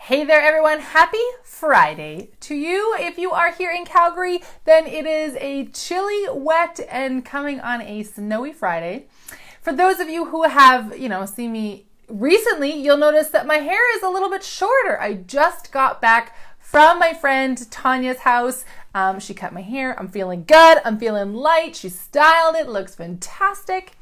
Hey there everyone, happy Friday to you. If you are here in Calgary, then it is a chilly, wet, and coming on a snowy Friday. For those of you who have, seen me recently, you'll notice that my hair is a little bit shorter. I just got back from my friend Tanya's house. She cut my hair. I'm feeling good. I'm feeling light. She styled it. Looks fantastic.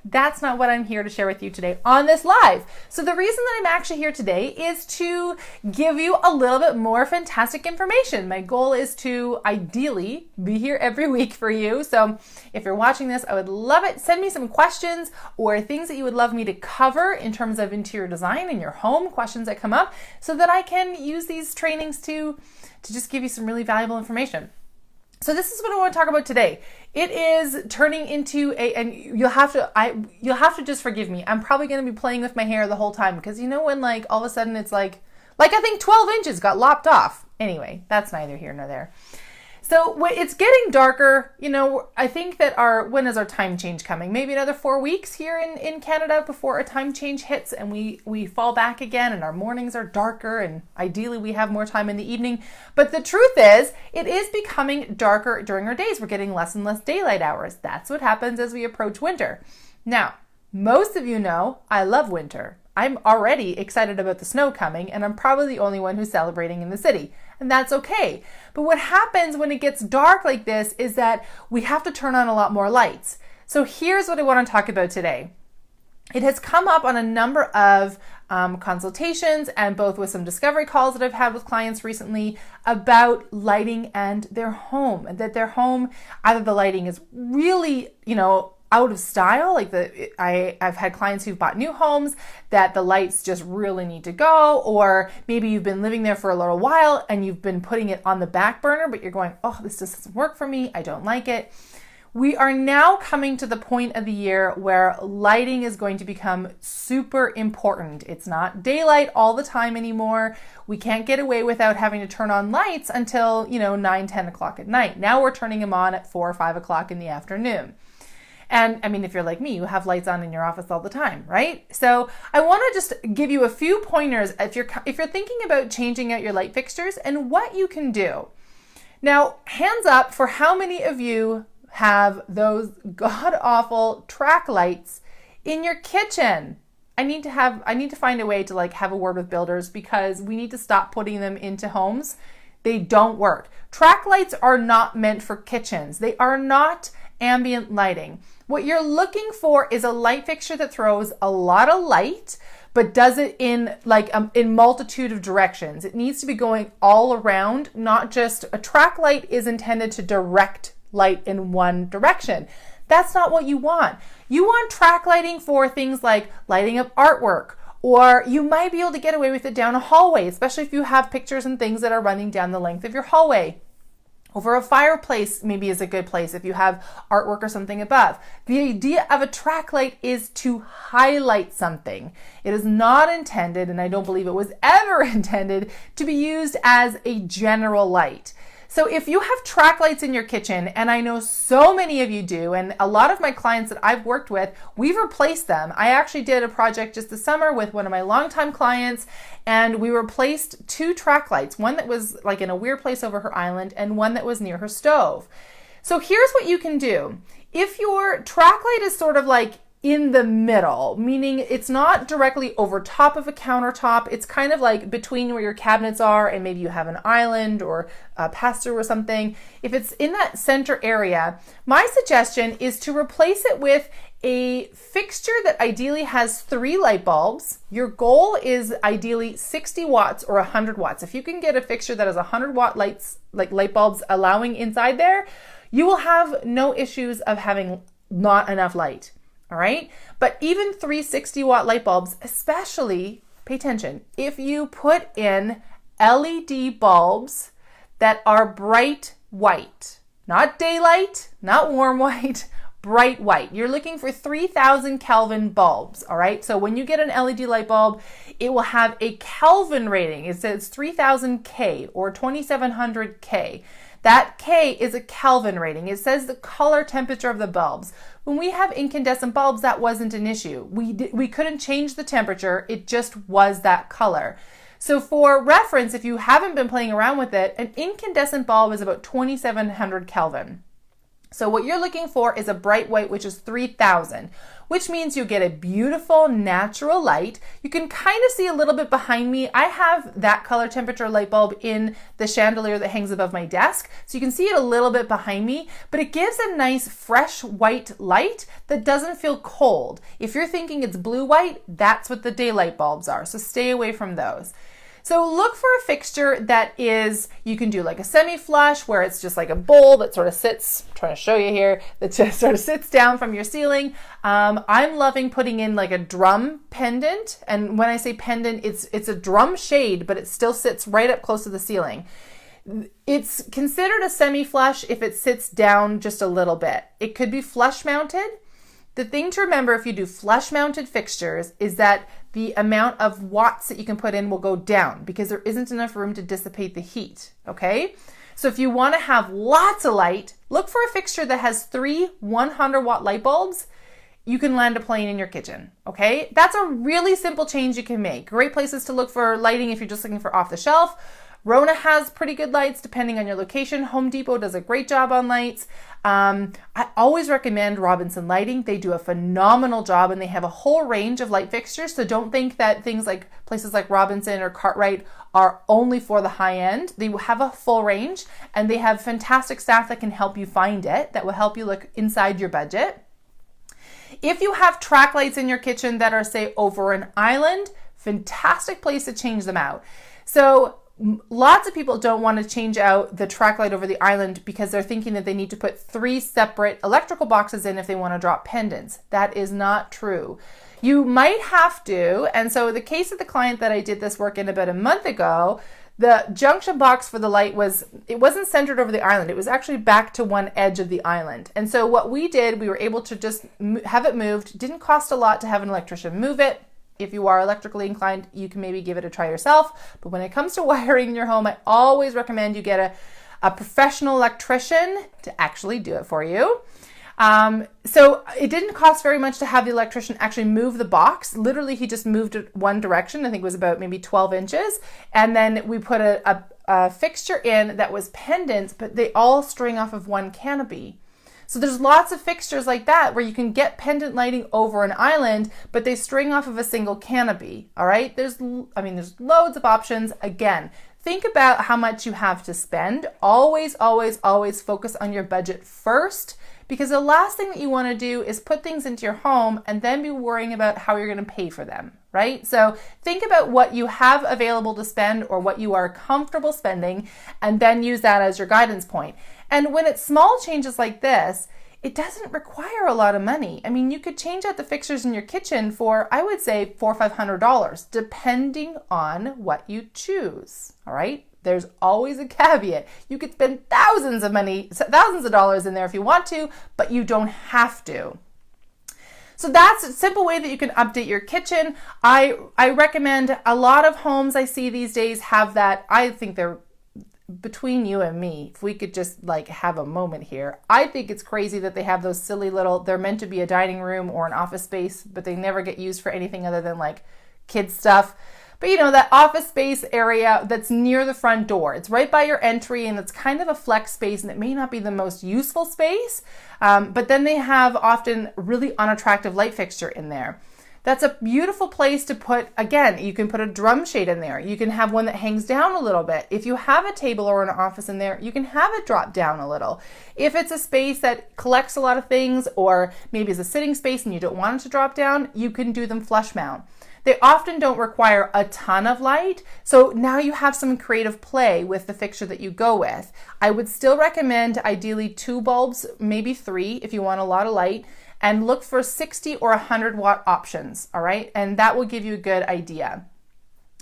That's not what I'm here to share with you today on this live. So the reason that I'm actually here today is to give you a little bit more fantastic information. My goal is to ideally be here every week for you. So if you're watching this, I would love it. Send me some questions or things that you would love me to cover in terms of interior design in your home, questions that come up, so that I can use these trainings to just give you some really valuable information. So this is what I want to talk about today. It is turning into and you'll have to just forgive me. I'm probably going to be playing with my hair the whole time because when all of a sudden it's like I think 12 inches got lopped off. Anyway, that's neither here nor there. So when it's getting darker, I think that when is our time change coming? Maybe another 4 weeks here in Canada before a time change hits and we fall back again and our mornings are darker and ideally we have more time in the evening. But the truth is, it is becoming darker during our days. We're getting less and less daylight hours. That's what happens as we approach winter. Now, most of you know I love winter. I'm already excited about the snow coming, and I'm probably the only one who's celebrating in the city, and that's okay. But what happens when it gets dark like this is that we have to turn on a lot more lights. So here's what I want to talk about today. It has come up on a number of consultations and both with some discovery calls that I've had with clients recently about lighting and their home, that their home, either the lighting is really, out of style. I've had clients who've bought new homes that the lights just really need to go, or maybe you've been living there for a little while and you've been putting it on the back burner, but you're going, oh, this just doesn't work for me. I don't like it. We are now coming to the point of the year where lighting is going to become super important. It's not daylight all the time anymore. We can't get away without having to turn on lights until, 9, 10 o'clock at night. Now we're turning them on at 4 or 5 o'clock in the afternoon. And if you're like me, you have lights on in your office all the time, right? So I want to just give you a few pointers if you're thinking about changing out your light fixtures and what you can do. Now, hands up for how many of you have those god-awful track lights in your kitchen. I need to find a way to have a word with builders because we need to stop putting them into homes. They don't work. Track lights are not meant for kitchens. They are not ambient lighting. What you're looking for is a light fixture that throws a lot of light, but does it in multitude of directions. It needs to be going all around, not just a track light is intended to direct light in one direction. That's not what you want. You want track lighting for things like lighting up artwork, or you might be able to get away with it down a hallway, especially if you have pictures and things that are running down the length of your hallway. Over a fireplace maybe is a good place if you have artwork or something above. The idea of a track light is to highlight something. It is not intended, and I don't believe it was ever intended, to be used as a general light. So if you have track lights in your kitchen, and I know so many of you do, and a lot of my clients that I've worked with, we've replaced them. I actually did a project just this summer with one of my longtime clients, and we replaced 2 track lights, one that was in a weird place over her island and one that was near her stove. So here's what you can do. If your track light is sort of in the middle, meaning it's not directly over top of a countertop. It's kind of between where your cabinets are and maybe you have an island or a pass-through or something. If it's in that center area, my suggestion is to replace it with a fixture that ideally has 3 light bulbs. Your goal is ideally 60 watts or 100 watts. If you can get a fixture that has 100 watt lights, light bulbs allowing inside there, you will have no issues of having not enough light. All right. But even 360 watt light bulbs, especially, pay attention, if you put in LED bulbs that are bright white, not daylight, not warm white, bright white. You're looking for 3000 Kelvin bulbs. All right. So when you get an LED light bulb, it will have a Kelvin rating. It says 3000 K or 2700 K. That K is a Kelvin rating. It says the color temperature of the bulbs. When we have incandescent bulbs, that wasn't an issue. We couldn't change the temperature. It just was that color. So for reference, if you haven't been playing around with it, an incandescent bulb is about 2700 Kelvin. So what you're looking for is a bright white, which is 3000, which means you get a beautiful natural light. You can kind of see a little bit behind me. I have that color temperature light bulb in the chandelier that hangs above my desk. So you can see it a little bit behind me, but it gives a nice fresh white light that doesn't feel cold. If you're thinking it's blue white, that's what the daylight bulbs are. So stay away from those. So look for a fixture that is, you can do like a semi-flush where it's just like a bowl that sort of sits, I'm trying to show you here, that just sort of sits down from your ceiling. I'm loving putting in like a drum pendant. And when I say pendant, it's a drum shade, but it still sits right up close to the ceiling. It's considered a semi-flush if it sits down just a little bit. It could be flush mounted. The thing to remember if you do flush mounted fixtures is that the amount of watts that you can put in will go down because there isn't enough room to dissipate the heat, okay? So if you want to have lots of light, look for a fixture that has 3 100-watt light bulbs. You can land a plane in your kitchen, okay? That's a really simple change you can make. Great places to look for lighting if you're just looking for off the shelf. Rona has pretty good lights depending on your location. Home Depot does a great job on lights. I always recommend Robinson Lighting. They do a phenomenal job and they have a whole range of light fixtures. So don't think that things like places like Robinson or Cartwright are only for the high end. They have a full range and they have fantastic staff that can help you find it, that will help you look inside your budget. If you have track lights in your kitchen that are, say, over an island, fantastic place to change them out. So lots of people don't want to change out the track light over the island because they're thinking that they need to put 3 separate electrical boxes in if they want to drop pendants. That is not true. You might have to, and so the case of the client that I did this work in about a month ago, the junction box for the light wasn't centered over the island. It was actually back to one edge of the island. And so what we did, we were able to just have it moved. Didn't cost a lot to have an electrician move it. If you are electrically inclined, you can maybe give it a try yourself. But when it comes to wiring in your home, I always recommend you get a professional electrician to actually do it for you. So it didn't cost very much to have the electrician actually move the box. Literally, he just moved it one direction. I think it was about maybe 12 inches. And then we put a fixture in that was pendants, but they all string off of one canopy. So there's lots of fixtures like that where you can get pendant lighting over an island, but they string off of a single canopy, all right? There's loads of options. Again, think about how much you have to spend. Always, always, always focus on your budget first, because the last thing that you want to do is put things into your home and then be worrying about how you're going to pay for them, right? So think about what you have available to spend or what you are comfortable spending, and then use that as your guidance point. And when it's small changes like this, it doesn't require a lot of money. I mean, you could change out the fixtures in your kitchen for, I would say, $400 or $500, depending on what you choose, all right? There's always a caveat. You could spend thousands of dollars in there if you want to, but you don't have to. So that's a simple way that you can update your kitchen. I recommend a lot of homes I see these days have that. I think they're, between you and me, if we could just like have a moment here, I think it's crazy that they have those silly little, they're meant to be a dining room or an office space, but they never get used for anything other than like kids stuff. But you know, that office space area that's near the front door, it's right by your entry and it's kind of a flex space and it may not be the most useful space, but then they have often really unattractive light fixture in there. That's a beautiful place to put, again, you can put a drum shade in there. You can have one that hangs down a little bit. If you have a table or an office in there, you can have it drop down a little. If it's a space that collects a lot of things or maybe is a sitting space and you don't want it to drop down, you can do them flush mount. They often don't require a ton of light, so now you have some creative play with the fixture that you go with. I would still recommend ideally 2 bulbs, maybe 3 if you want a lot of light, and look for 60 or 100 watt options, all right? And that will give you a good idea.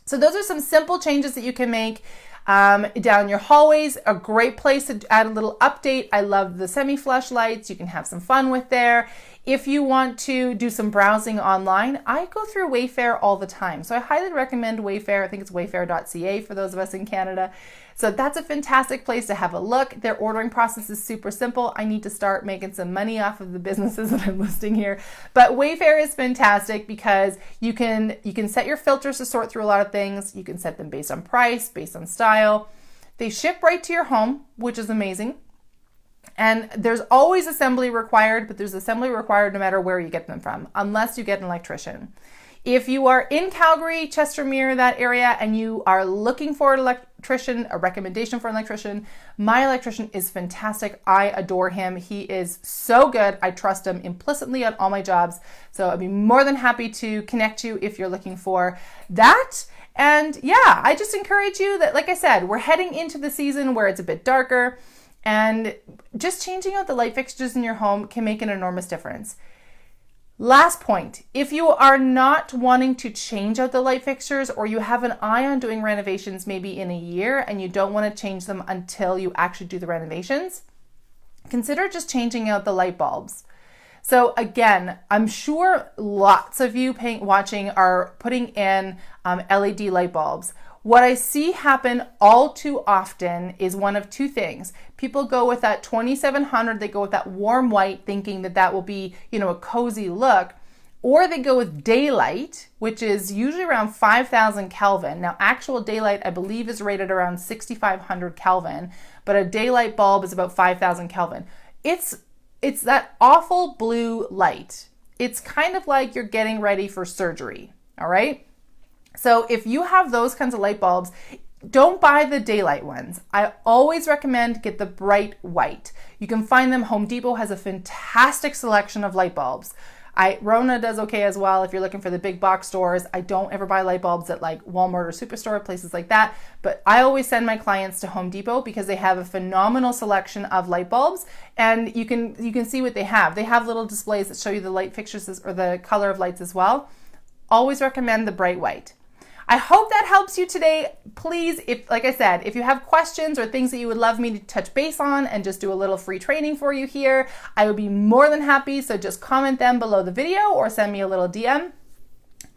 So those are some simple changes that you can make. Down your hallways, a great place to add a little update. I love the semi-flush lights. You can have some fun with there. If you want to do some browsing online, I go through Wayfair all the time. So I highly recommend Wayfair. I think it's wayfair.ca for those of us in Canada. So that's a fantastic place to have a look. Their ordering process is super simple. I need to start making some money off of the businesses that I'm listing here. But Wayfair is fantastic because you can set your filters to sort through a lot of things. You can set them based on price, based on style. They ship right to your home, which is amazing. And there's always assembly required, but there's assembly required no matter where you get them from, unless you get an electrician. If you are in Calgary, Chestermere, that area, and you are looking for an electrician, a recommendation for an electrician, my electrician is fantastic. I adore him. He is so good. I trust him implicitly on all my jobs. So I'd be more than happy to connect you if you're looking for that. And yeah, I just encourage you that, like I said, we're heading into the season where it's a bit darker, and just changing out the light fixtures in your home can make an enormous difference. Last point, if you are not wanting to change out the light fixtures, or you have an eye on doing renovations maybe in a year and you don't want to change them until you actually do the renovations, consider just changing out the light bulbs. So again, I'm sure lots of you watching are putting in LED light bulbs. What I see happen all too often is one of two things. People go with that 2700, they go with that warm white thinking that that will be, a cozy look, or they go with daylight, which is usually around 5,000 Kelvin. Now, actual daylight, I believe, is rated around 6,500 Kelvin, but a daylight bulb is about 5,000 Kelvin. It's that awful blue light. It's kind of like you're getting ready for surgery, all right? So if you have those kinds of light bulbs, don't buy the daylight ones. I always recommend get the bright white. You can find them. Home Depot has a fantastic selection of light bulbs. Rona does okay as well if you're looking for the big box stores. I don't ever buy light bulbs at like Walmart or Superstore, places like that. But I always send my clients to Home Depot because they have a phenomenal selection of light bulbs, and you can see what they have. They have little displays that show you the light fixtures or the color of lights as well. Always recommend the bright white. I hope that helps you today. Please, like I said, if you have questions or things that you would love me to touch base on and just do a little free training for you here, I would be more than happy. So just comment them below the video or send me a little DM.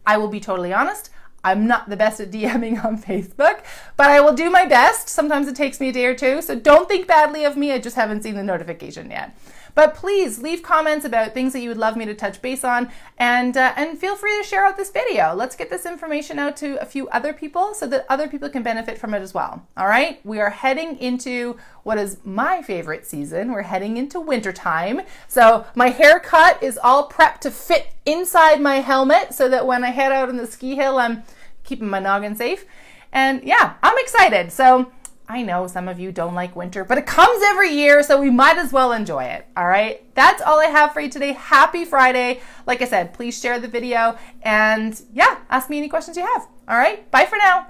I will be totally honest. I'm not the best at DMing on Facebook, but I will do my best. Sometimes it takes me a day or two, so don't think badly of me. I just haven't seen the notification yet. But please leave comments about things that you would love me to touch base on, and feel free to share out this video. Let's get this information out to a few other people so that other people can benefit from it as well. All right, we are heading into what is my favorite season. We're heading into wintertime. So my haircut is all prepped to fit inside my helmet so that when I head out on the ski hill, I'm keeping my noggin safe. And yeah, I'm excited. So I know some of you don't like winter, but it comes every year, so we might as well enjoy it. All right, that's all I have for you today. Happy Friday. Like I said, please share the video, and yeah, ask me any questions you have. All right, bye for now.